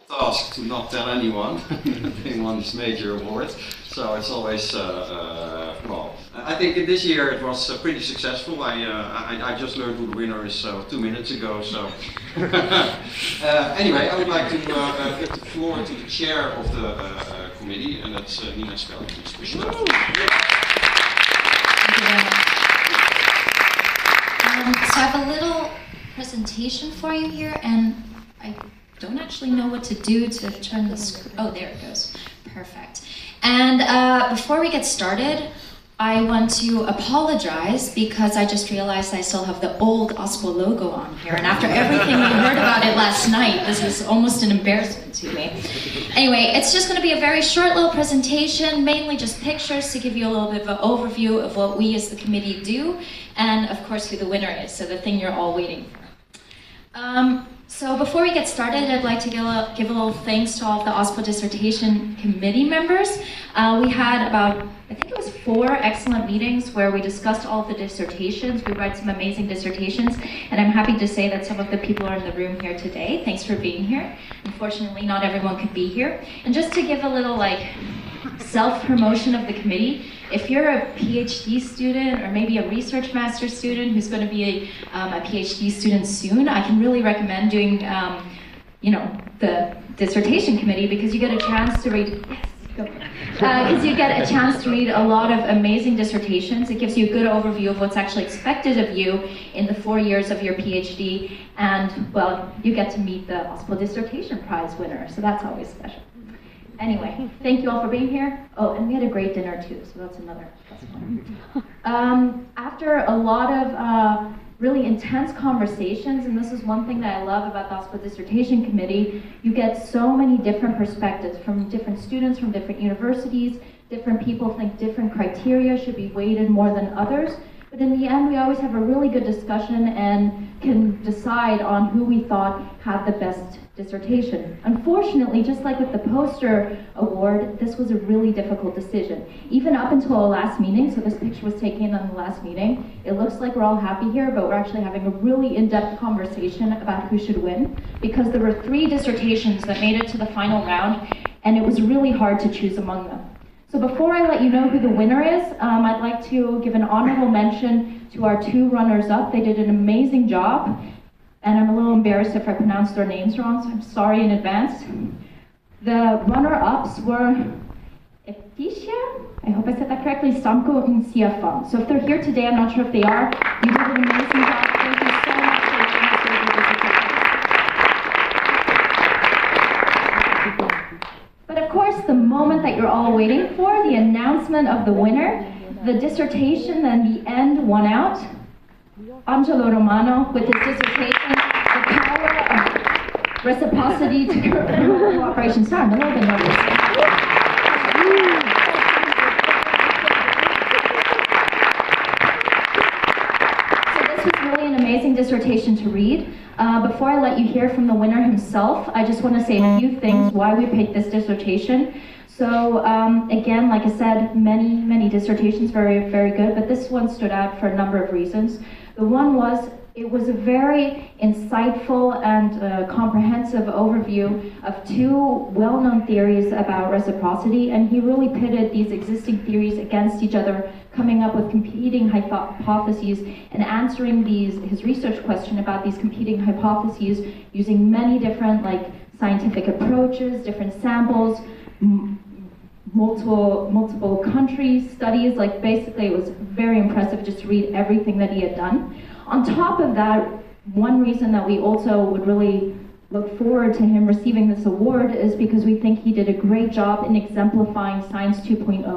task to not tell anyone they won this major award. So it's always, well, I think this year it was pretty successful. I just learned who the winner is 2 minutes ago. So anyway, I would like to give the floor to the chair of the committee, and that's Nina Spelling. Thank you very much. So I have a little presentation for you here, and I don't actually know what to do to turn the screen. Oh, there it goes. Perfect. And before we get started, I want to apologize because I just realized I still have the old ASPO logo on here, and after everything we heard about it last night, this is almost an embarrassment to me. Anyway, it's just going to be a very short little presentation, mainly just pictures to give you a little bit of an overview of what we as the committee do, and of course who the winner is, so the thing you're all waiting for. So before we get started, I'd like to give a little thanks to all of the ASPO dissertation committee members. We had about, I think it was 4 excellent meetings where we discussed all of the dissertations. We read some amazing dissertations, and I'm happy to say that some of the people are in the room here today. Thanks for being here. Unfortunately, not everyone could be here. And just to give a little self-promotion of the committee, if you're a PhD student or maybe a research master student who's going to be a PhD student soon, I can really recommend doing, the dissertation committee because you get a chance to read. Because you get a chance to read a lot of amazing dissertations. It gives you a good overview of what's actually expected of you in the 4 years of your PhD, and well, you get to meet the ASPO Dissertation Prize winner, so that's always special. Anyway, thank you all for being here. Oh, and we had a great dinner too, so that's another plus one. After a lot of really intense conversations, and this is one thing that I love about the ASPO Dissertation Committee, you get so many different perspectives from different students, from different universities. Different people think different criteria should be weighted more than others. But in the end, we always have a really good discussion and can decide on who we thought had the best dissertation. Unfortunately, just like with the poster award, this was a really difficult decision. Even up until the last meeting, so this picture was taken on the last meeting, it looks like we're all happy here, but we're actually having a really in-depth conversation about who should win, because there were 3 dissertations that made it to the final round, and it was really hard to choose among them. So before I let you know who the winner is, I'd like to give an honorable mention to our 2 runners-up. They did an amazing job, and I'm a little embarrassed if I pronounced their names wrong, so I'm sorry in advance. The runner-ups were Efticia, I hope I said that correctly, Stamko and Siafang. So if they're here today, I'm not sure if they are. You did an amazing job. Thank you so much for your dissertation. But of course, the moment that you're all waiting for, the announcement of the winner, the dissertation and the end won out. Angelo Romano with his dissertation, The Power of Reciprocity to Cooperation. Sorry, I'm a little bit nervous. So this was really an amazing dissertation to read. Before I let you hear from the winner himself, I just want to say a few things why we picked this dissertation. So again, like I said, many dissertations, very, very good, but this one stood out for a number of reasons. The one was, it was a very insightful and comprehensive overview of 2 well-known theories about reciprocity, and he really pitted these existing theories against each other, coming up with competing hypotheses and answering his research question about these competing hypotheses using many different scientific approaches, different samples, multiple country studies. Basically it was very impressive just to read everything that he had done. On top of that, one reason that we also would really look forward to him receiving this award is because we think he did a great job in exemplifying Science 2.0.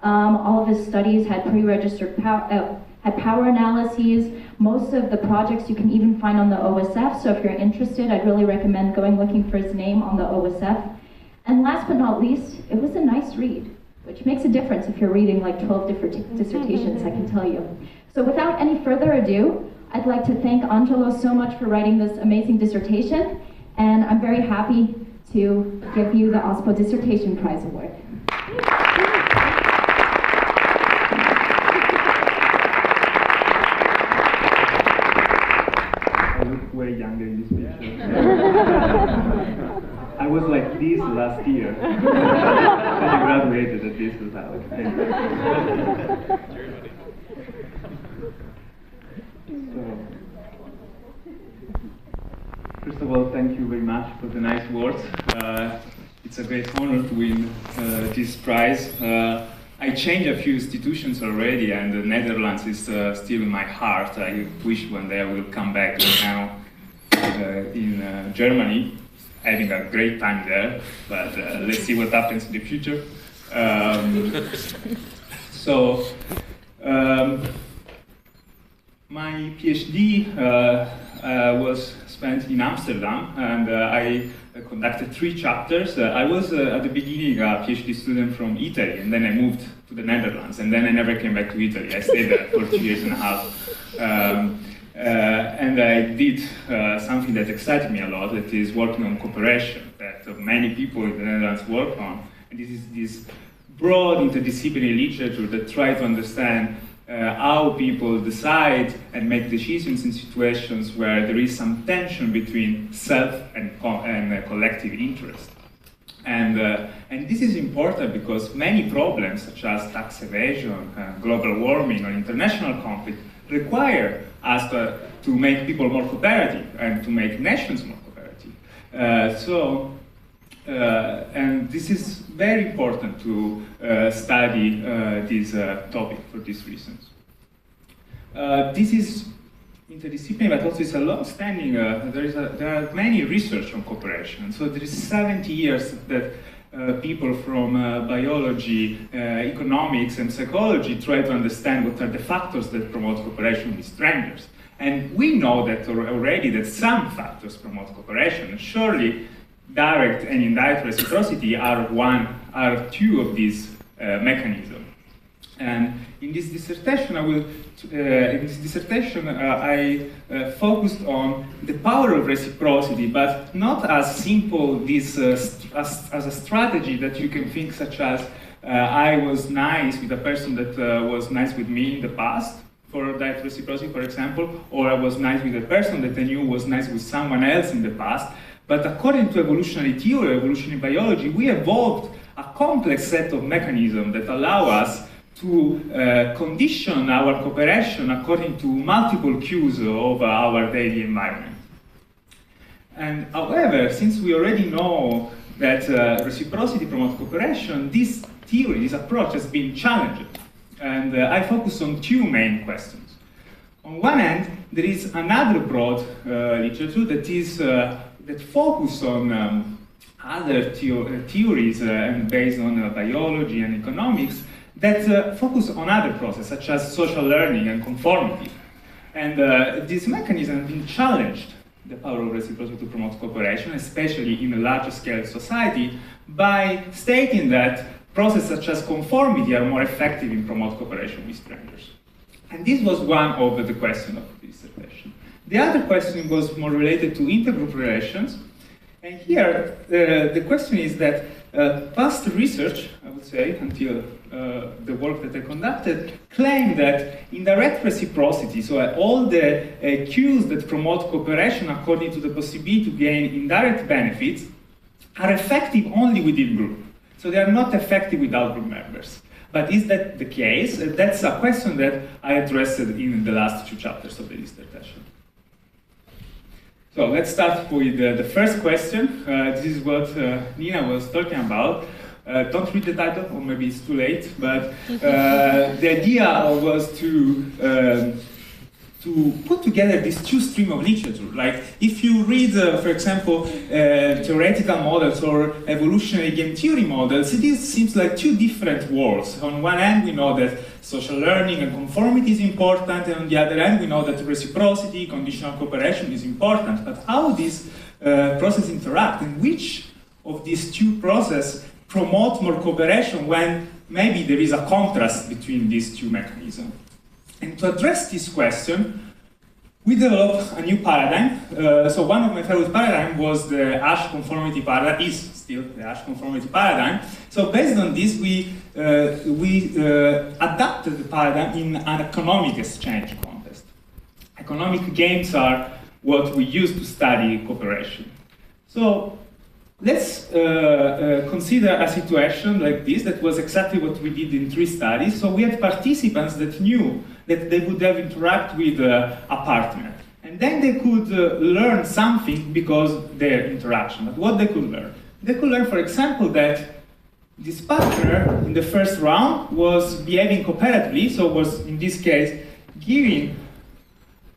All of his studies had pre-registered had power analyses. Most of the projects you can even find on the OSF, so if you're interested, I'd really recommend going looking for his name on the OSF. And last but not least, it was a nice read, which makes a difference if you're reading 12 different dissertations, I can tell you. So without any further ado, I'd like to thank Angelo so much for writing this amazing dissertation, and I'm very happy to give you the ASPO Dissertation Prize Award. I look way younger in this picture. I was like this last year. And I graduated at this as well. So, first of all, thank you very much for the nice words. It's a great honor to win this prize. I changed a few institutions already, and the Netherlands is still in my heart. I wish one day I will come back now in Germany, having a great time there, but let's see what happens in the future. My PhD was spent in Amsterdam, and I conducted 3 chapters. I was at the beginning a PhD student from Italy, and then I moved to the Netherlands, and then I never came back to Italy. I stayed there for 2 years and a half. And I did something that excited me a lot, that is working on cooperation, that many people in the Netherlands work on. And this is this broad interdisciplinary literature that tries to understand how people decide and make decisions in situations where there is some tension between self and collective interest. And this is important because many problems, such as tax evasion, global warming, or international conflict, require us to make people more cooperative and to make nations more cooperative. And this is very important to study this topic for these reasons. This is interdisciplinary, but also it's a long-standing, there are many research on cooperation. So there is 70 years that people from biology, economics, and psychology try to understand what are the factors that promote cooperation with strangers. And we know that already that some factors promote cooperation, and surely direct and indirect reciprocity are 2 of these mechanisms. And in this dissertation, I focused on the power of reciprocity, but not as simple this as a strategy that you can think, such as I was nice with a person that was nice with me in the past, for direct reciprocity, for example, or I was nice with a person that I knew was nice with someone else in the past. But according to evolutionary theory, evolutionary biology, we evolved a complex set of mechanisms that allow us to condition our cooperation according to multiple cues of our daily environment. And however, since we already know that reciprocity promotes cooperation, this theory, this approach has been challenged. And I focus on 2 main questions. On one hand, there is another broad literature that is that focus on other theories and based on biology and economics that focus on other processes, such as social learning and conformity. And this mechanism has been challenged, the power of reciprocity to promote cooperation, especially in a larger scale society, by stating that processes such as conformity are more effective in promote cooperation with strangers. And this was one of the questions of the dissertation. The other question was more related to intergroup relations. And here, the question is that past research, I would say, until the work that I conducted, claimed that indirect reciprocity, so all the cues that promote cooperation according to the possibility to gain indirect benefits, are effective only within group. So they are not effective without group members. But is that the case? That's a question that I addressed in the last 2 chapters of the dissertation. So let's start with the first question. This is what Nina was talking about. Don't read the title, or maybe it's too late, but the idea was to put together these 2 streams of literature. Like, if you read, for example, theoretical models or evolutionary game theory models, it seems like 2 different worlds. On one hand, we know that social learning and conformity is important, and on the other hand, we know that reciprocity, conditional cooperation is important. But how these processes interact, and which of these 2 processes promote more cooperation when maybe there is a contrast between these 2 mechanisms? And to address this question, we developed a new paradigm. So one of my favorite paradigms was the Asch conformity paradigm, is still the Asch conformity paradigm. So based on this, we adapted the paradigm in an economic exchange context. Economic games are what we use to study cooperation. So let's consider a situation like this that was exactly what we did in 3 studies. So we had participants that knew that they would have interact with a partner. And then they could learn something because their interaction. But what they could learn? They could learn, for example, that this partner in the first round was behaving cooperatively, so was, in this case, giving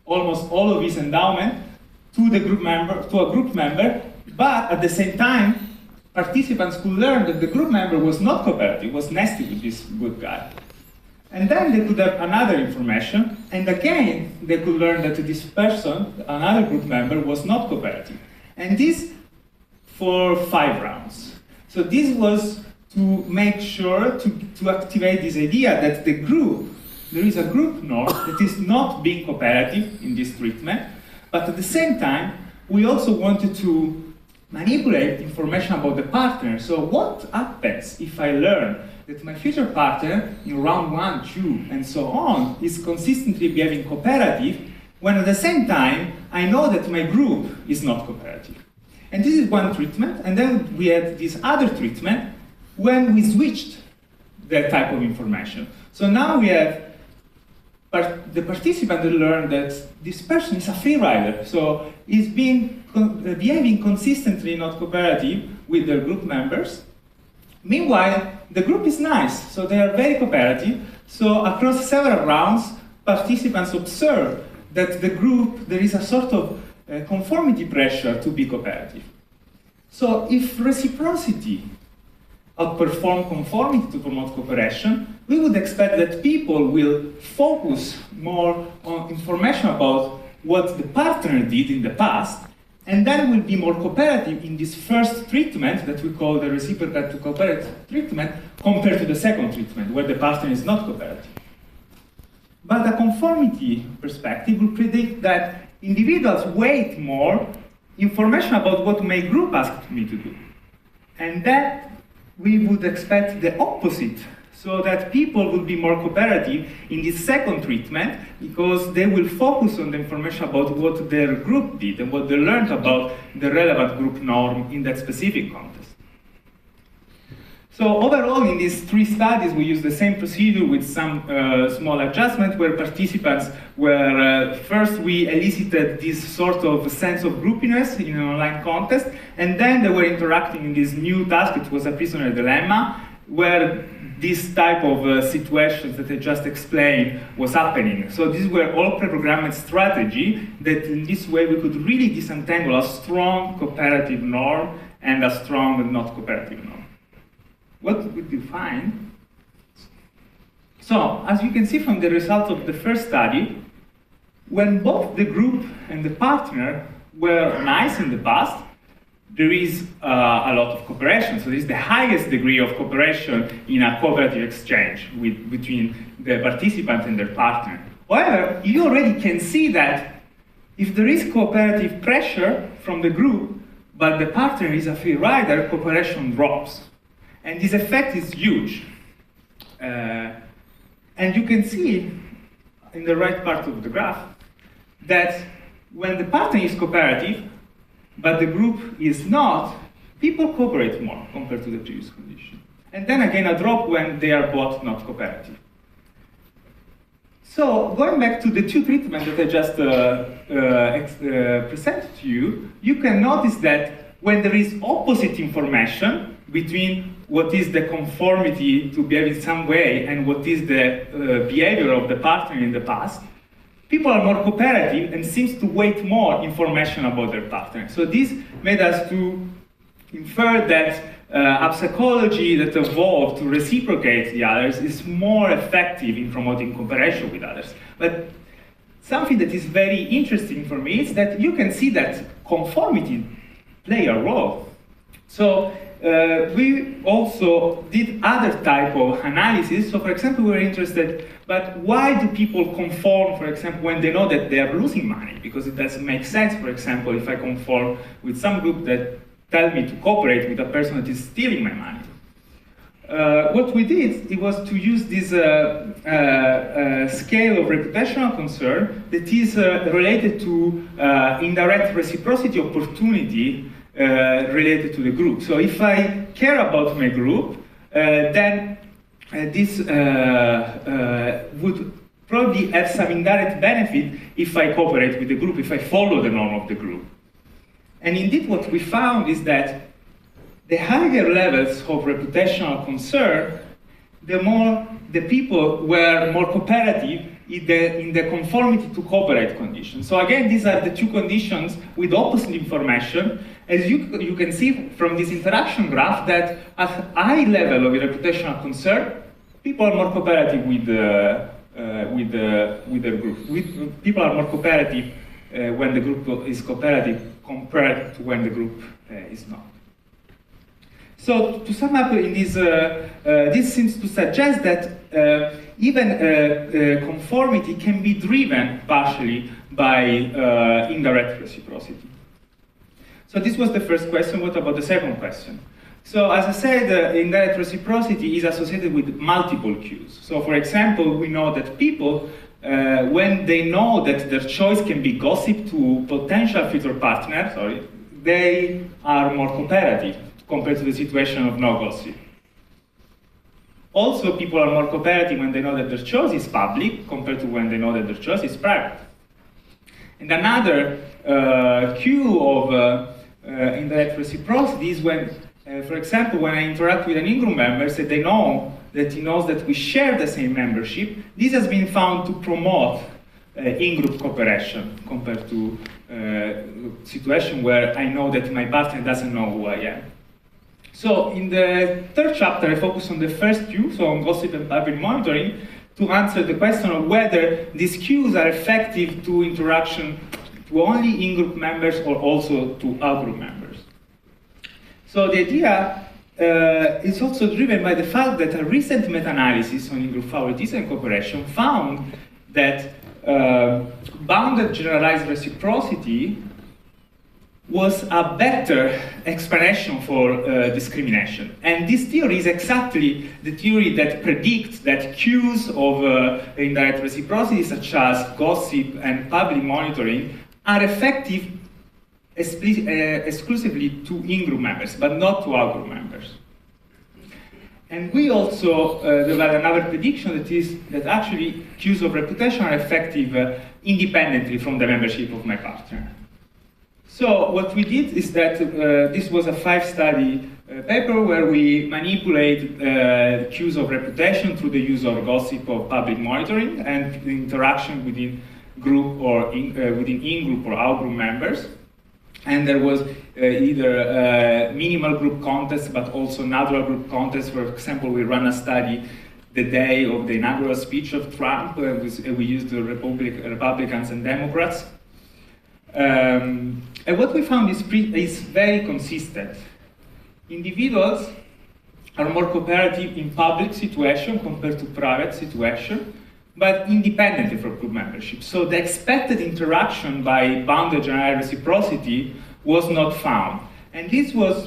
almost all of his endowment to the group member, to a group member, but at the same time, participants could learn that the group member was not cooperative, was nasty with this good guy. And then they could have another information, and again, they could learn that this person, another group member, was not cooperative. And this for 5 rounds. So this was to make sure to activate this idea that the group, there is a group norm that is not being cooperative in this treatment, but at the same time, we also wanted to manipulate information about the partner. So what happens if I learn that my future partner in round 1, 2, and so on is consistently behaving cooperative, when at the same time, I know that my group is not cooperative. And this is one treatment, and then we had this other treatment when we switched that type of information. So now we have the participant learned that this person is a free rider, so he's behaving consistently not cooperative with their group members. Meanwhile, the group is nice, so they are very cooperative. So across several rounds, participants observe that the group, there is a sort of conformity pressure to be cooperative. So if reciprocity outperform conformity to promote cooperation, we would expect that people will focus more on information about what the partner did in the past, and then will be more cooperative in this first treatment that we call the reciprocal to cooperative treatment, compared to the second treatment, where the partner is not cooperative. But a conformity perspective will predict that individuals weight more information about what my group asked me to do. And that we would expect the opposite, so that people will be more cooperative in this second treatment because they will focus on the information about what their group did and what they learned about the relevant group norm in that specific context. So overall, in these 3 studies, we used the same procedure with some small adjustment where participants were, first we elicited this sort of sense of groupiness in an online contest, and then they were interacting in this new task, it was a prisoner dilemma, where this type of situations that I just explained was happening. So these were all pre-programmed strategy that in this way we could really disentangle a strong cooperative norm and a strong not cooperative norm. What did you find? So, as you can see from the result of the first study, when both the group and the partner were nice in the past, there is a lot of cooperation. So this is the highest degree of cooperation in a cooperative exchange between the participant and their partner. However, you already can see that if there is cooperative pressure from the group, but the partner is a free rider, cooperation drops. And this effect is huge. And you can see in the right part of the graph that when the partner is cooperative, but the group is not, people cooperate more compared to the previous condition. And then again, a drop when they are both not cooperative. So going back to the 2 treatments that I just presented to you, you can notice that when there is opposite information between what is the conformity to behave in some way and what is the behavior of the partner in the past, people are more cooperative and seems to weight more information about their partner. So this made us to infer that a psychology that evolved to reciprocate the others is more effective in promoting cooperation with others. But something that is very interesting for me is that you can see that conformity play a role. So we also did other type of analysis. So for example, we were interested, but why do people conform, for example, when they know that they are losing money? Because it doesn't make sense, for example, if I conform with some group that tell me to cooperate with a person that is stealing my money. What we did, it was to use this scale of reputational concern that is related to indirect reciprocity opportunity related to the group. So if I care about my group, then this would probably have some indirect benefit if I cooperate with the group, if I follow the norm of the group. And indeed what we found is that the higher levels of reputational concern, the more the people were more cooperative in the conformity to cooperate conditions. So again, these are the two conditions with opposite information. As you can see from this interaction graph that at high level of reputational concern, people are more cooperative with their group. People are more cooperative when the group is cooperative compared to when the group is not. So to sum up in this, this seems to suggest that even conformity can be driven partially by indirect reciprocity. So this was the first question. What about the second question? So as I said, indirect reciprocity is associated with multiple cues. So for example, we know that people, when they know that their choice can be gossip to potential future partners, they are more cooperative compared to the situation of no gossip. Also, people are more cooperative when they know that their choice is public compared to when they know that their choice is private. And another cue of indirect reciprocity is when, for example, when I interact with an in-group member, say they know that he knows that we share the same membership. This has been found to promote in-group cooperation compared to a situation where I know that my partner doesn't know who I am. So in the third chapter, I focus on the first cue, so on gossip and public monitoring, to answer the question of whether these cues are effective to interaction to only in-group members or also to out-group members. So the idea is also driven by the fact that a recent meta-analysis on in-group favoritism and cooperation found that bounded generalized reciprocity was a better explanation for discrimination. And this theory is exactly the theory that predicts that cues of indirect reciprocity, such as gossip and public monitoring, are effective exclusively to in-group members, but not to out-group members. And we also developed another prediction that is that actually cues of reputation are effective independently from the membership of my partner. So what we did is that this was a 5-study paper where we manipulate cues of reputation through the use of gossip or public monitoring and the interaction within group or within in-group or out-group members. And there was either minimal group contests, but also natural group contests. For example, we ran a study the day of the inaugural speech of Trump. We used the Republicans and Democrats. And what we found is very consistent. Individuals are more cooperative in public situation compared to private situation, but independently from group membership. So the expected interaction by bounded general reciprocity was not found. And this was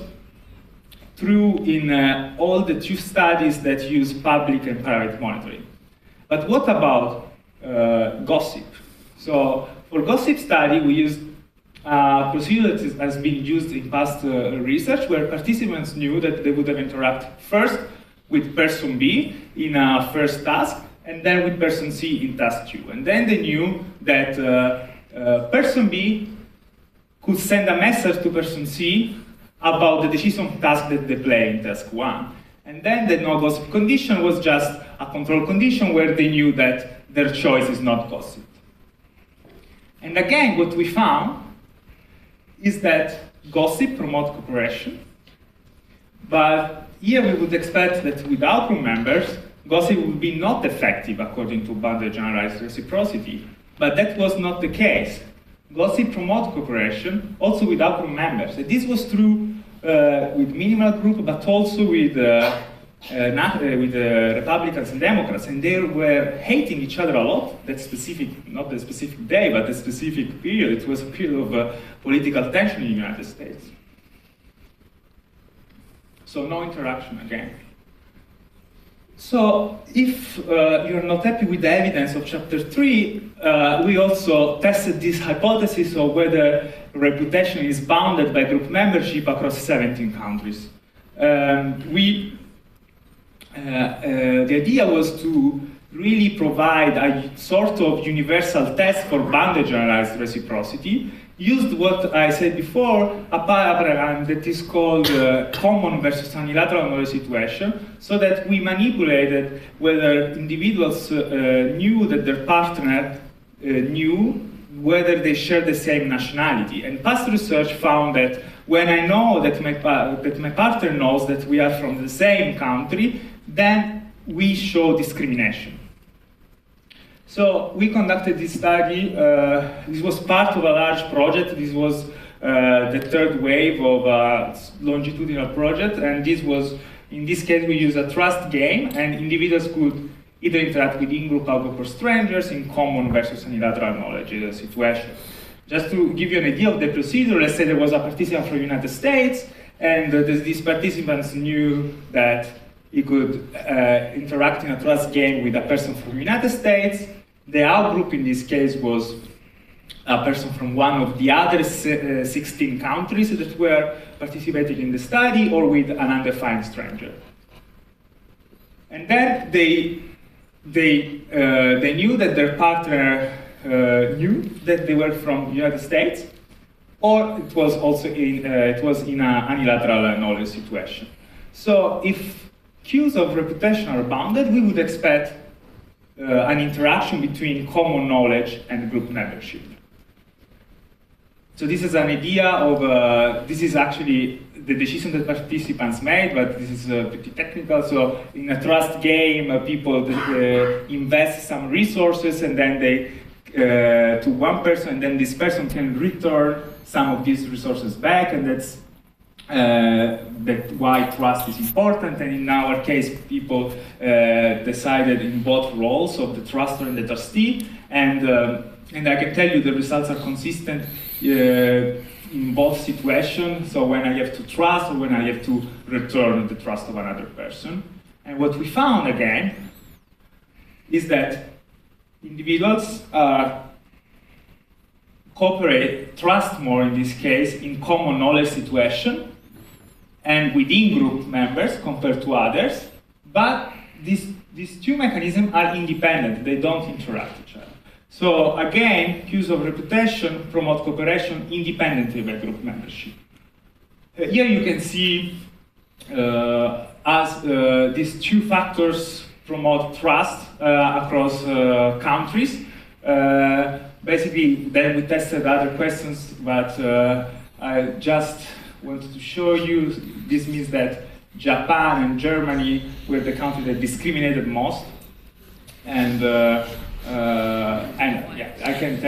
true in all the 2 studies that use public and private monitoring. But what about gossip? So for gossip study, we used a procedure that has been used in past research where participants knew that they would have interacted first with person B in a first task, and then with person C in task 2. And then they knew that person B could send a message to person C about the decision task that they play in task 1. And then the no gossip condition was just a control condition where they knew that their choice is not gossip. And again, what we found is that gossip promotes cooperation, but here we would expect that without group members, gossip would be not effective according to bounded generalized reciprocity, but that was not the case. Gossip promotes cooperation also without group members. And this was true with minimal group, but also with Republicans and Democrats, and they were hating each other a lot. That specific, not the specific day, but the specific period. It was a period of political tension in the United States. So no interaction again. So if you're not happy with the evidence of chapter 3, we also tested this hypothesis of whether reputation is bounded by group membership across 17 countries. The idea was to really provide a sort of universal test for bounded generalized reciprocity, used what I said before, a paradigm that is called common versus unilateral knowledge situation, so that we manipulated whether individuals knew that their partner knew whether they share the same nationality. And past research found that when I know that my partner knows that we are from the same country, then we show discrimination. So we conducted this study. This was part of a large project. This was the third wave of a longitudinal project, and this was, in this case, we used a trust game, and individuals could either interact with in-group, out-group, or strangers in common versus unilateral knowledge situation. Just to give you an idea of the procedure, let's say there was a participant from the United States, and these participants knew that he could interact in a trust game with a person from the United States. The out-group in this case was a person from one of the other 16 countries that were participating in the study, or with an undefined stranger. And then they knew that their partner knew that they were from the United States, or it was also in a unilateral knowledge situation. So if cues of reputation are bounded, we would expect an interaction between common knowledge and group membership. So this is an idea of, this is actually the decision that participants made, but this is pretty technical. So in a trust game, people invest some resources, and then they, to one person, and then this person can return some of these resources back, and that's why trust is important. And in our case, people decided in both roles of the truster and the trustee, and I can tell you the results are consistent in both situations. So when I have to trust, or when I have to return the trust of another person. And what we found again is that individuals trust more in this case in common knowledge situation and within group members compared to others, but these two mechanisms are independent, they don't interact with each other. So again, cues of reputation promote cooperation independently by group membership. Here you can see as these two factors promote trust across countries. Basically, then we tested other questions, but I just wanted to show you, this means that Japan and Germany were the countries that discriminated most. And yeah, I can tell